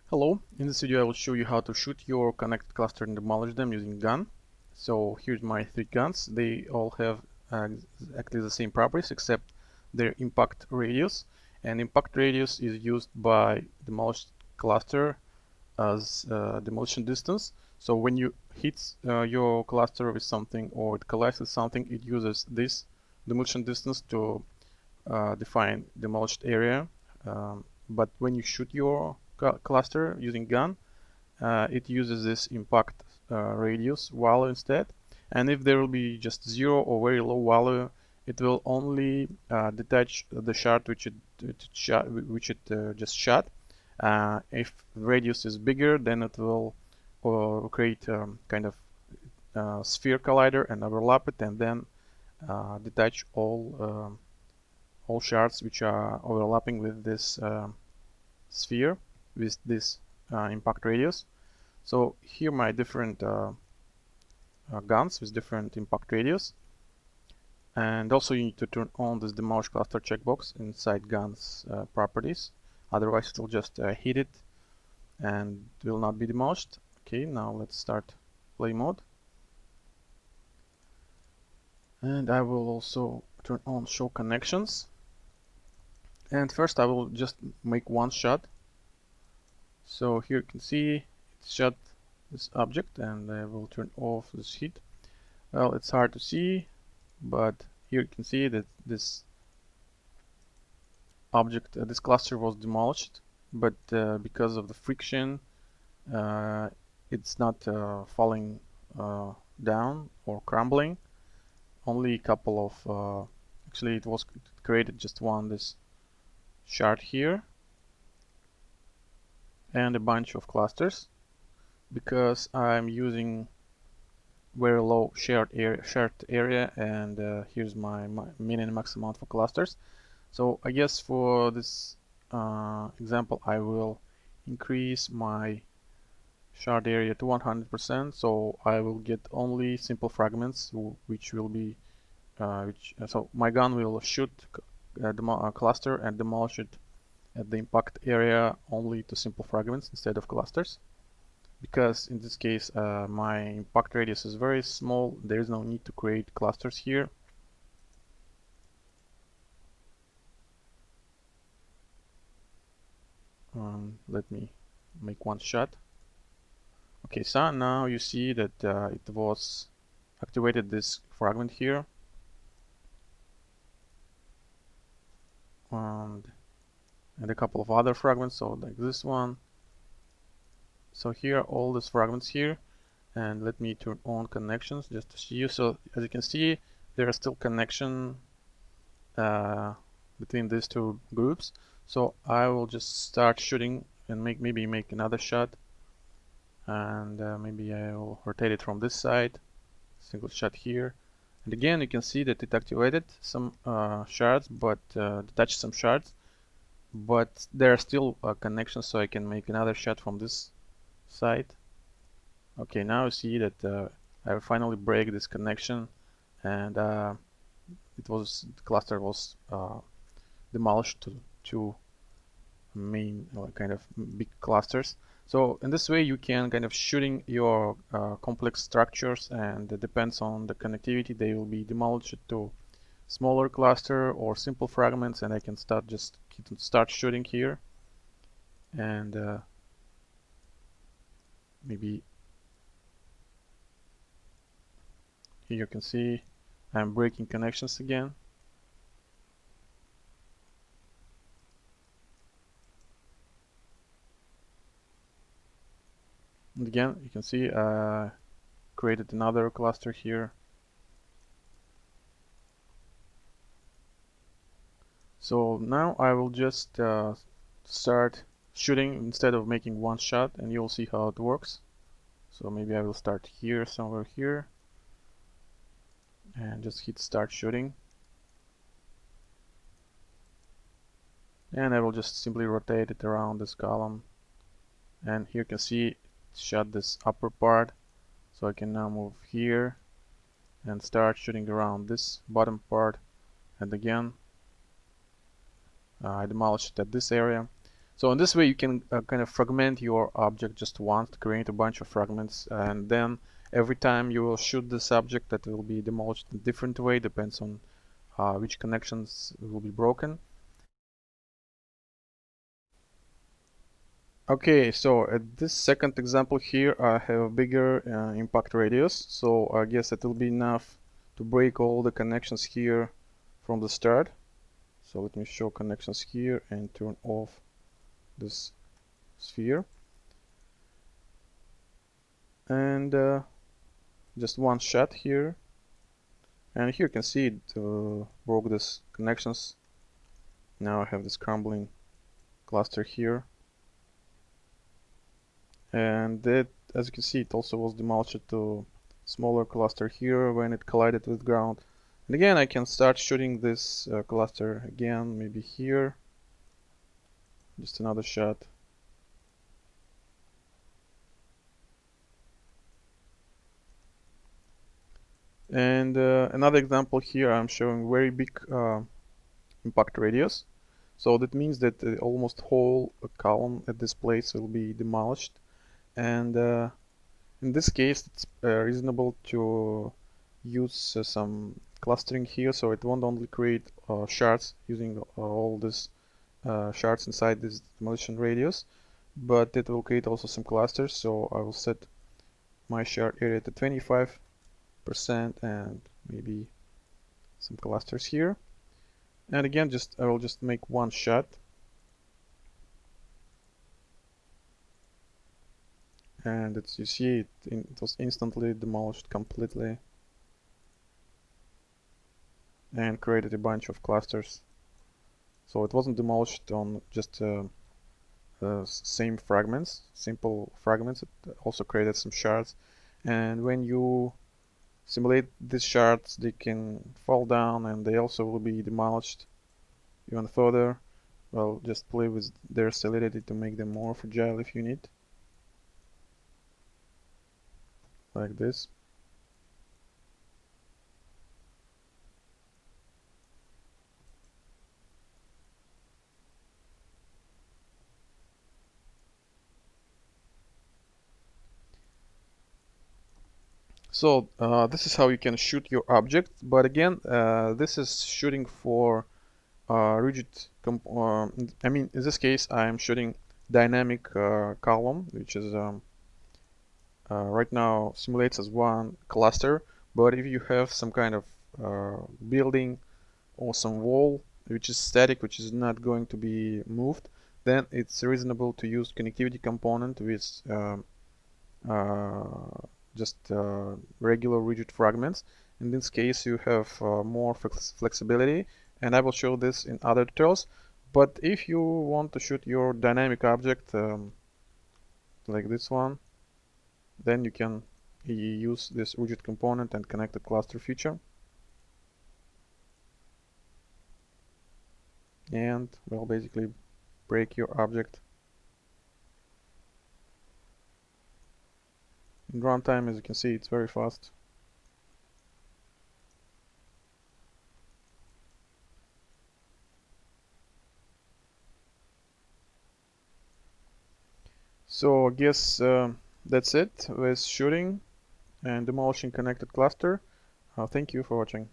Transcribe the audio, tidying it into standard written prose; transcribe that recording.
Hello, in this video I will show you how to shoot your connected cluster and demolish them using gun. So here's my three guns. They all have exactly the same properties except their impact radius. And impact radius is used by demolished cluster as demolition distance. So when you hit your cluster with something or it collides with something, it uses this demolition distance to define demolished area. But when you shoot your cluster using gun, it uses this impact radius value instead. And if there will be just 0 or very low value, it will only detach the shard which it just shot. If radius is bigger, then it will create kind of sphere collider and overlap it, and then detach all shards which are overlapping with this sphere with this impact radius. So here my different guns with different impact radius, and also you need to turn on this demolish cluster checkbox inside guns properties, otherwise it will just hit it and will not be demolished. Okay, now let's start play mode, and I will also turn on show connections. And first I will just make one shot. So here you can see it shot this object, and I will turn off this heat. Well, it's hard to see, but here you can see that this object, this cluster was demolished, but because of the friction, it's not falling down or crumbling. Only a couple of, actually it was created just this shard here, and a bunch of clusters, because I'm using very low shared area, and here's my min and max amount for clusters. So I guess for this example I will increase my shard area to 100%, so I will get only simple fragments which will be so my gun will shoot a cluster and demolish it at the impact area only to simple fragments instead of clusters, because in this case my impact radius is very small. There is no need to create clusters here. Let me make one shot. Okay, so now you see that it was activated this fragment here, and a couple of other fragments, so like this one. So here are all these fragments here, and let me turn on connections just to see you. So as you can see, there are still connection between these two groups. So I will just start shooting and maybe make another shot, and maybe I will rotate it from this side, single shot here, and again you can see that it activated some shards, but detached some shards, but there are still connections, so I can make another shot from this side. Okay, now you see that I finally break this connection, and the cluster was demolished to two main kind of big clusters. So in this way you can kind of shooting your complex structures, and it depends on the connectivity, they will be demolished to smaller cluster or simple fragments, and I can start shooting here, and maybe here you can see I'm breaking connections again. And again you can see created another cluster here. So now I will just start shooting instead of making one shot, and you'll see how it works. So maybe I will start here, somewhere here, and just hit start shooting, and I will just simply rotate it around this column, and here you can see it shot this upper part. So I can now move here and start shooting around this bottom part, and again I demolished it at this area. So in this way you can kind of fragment your object just once to create a bunch of fragments, and then every time you will shoot this object that will be demolished in a different way, depends on which connections will be broken. Okay, so at this second example here I have a bigger impact radius, so I guess it will be enough to break all the connections here from the start. So let me show connections here and turn off this sphere. And just one shot here, and here you can see it broke these connections. Now I have this crumbling cluster here, and that, as you can see, it also was demolished to smaller cluster here when it collided with ground. And again I can start shooting this cluster again, maybe here, just another shot. And another example here, I'm showing very big impact radius. So that means that almost whole column at this place will be demolished. And in this case, it's reasonable to use some clustering here, so it won't only create shards using all these shards inside this demolition radius, but it will create also some clusters. So I will set my shard area to 25% and maybe some clusters here. And again, I will just make one shot, and you see it was instantly demolished completely and created a bunch of clusters. So it wasn't demolished on just same fragments, simple fragments. It also created some shards, and when you simulate these shards, they can fall down and they also will be demolished even further. Well, just play with their solidity to make them more fragile if you need, like this. So this is how you can shoot your object, but again this is shooting for rigid I mean, in this case I'm shooting dynamic column, which is right now simulates as one cluster. But if you have some kind of building or some wall which is static, which is not going to be moved, then it's reasonable to use connectivity component with just regular rigid fragments. In this case you have more flexibility, and I will show this in other tutorials. But if you want to shoot your dynamic object like this one, then you can use this rigid component and connected cluster feature, and well, basically break your object. In runtime, as you can see, it's very fast. So I guess that's it with shooting and demolishing connected cluster. Thank you for watching.